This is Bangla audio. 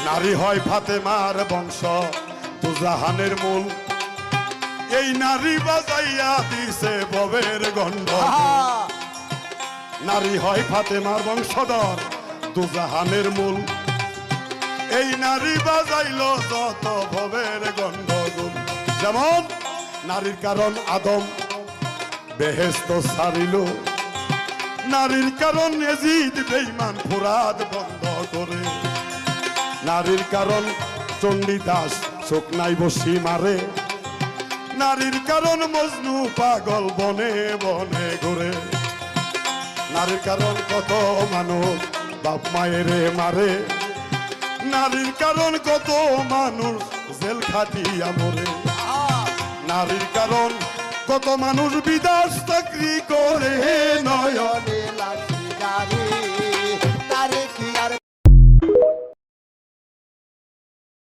নারী হয় ফাতেমার বংশ দুজাহানের মূল এই নারী বাজাইয়া দিছে ভবের গন্ধ নারী হয় ফাতেমার বংশধর দুজাহানের মূল এই নারী বাজাইল যত ভবের গন্ধগুল যেমন নারীর কারণ আদম বেহেশত ছাড়িল নারীর কারণ এজিদ বেঈমান ফুরাদ বন্ধ করে নারীর কারণ চণ্ডীদাস চোখ নাই বসি মারে নারীর কারণ মজনু পাগল বনে বনে ঘুরে নারীর কারণ কত মানুষ বাপ মায়েরে মারে নারীর কারণ কত মানুষ জেল খাটিয়া মরে নারীর কারণ কত মানুষ বিদেশ চাকরি করে নয়নে লাঠি গাড়ি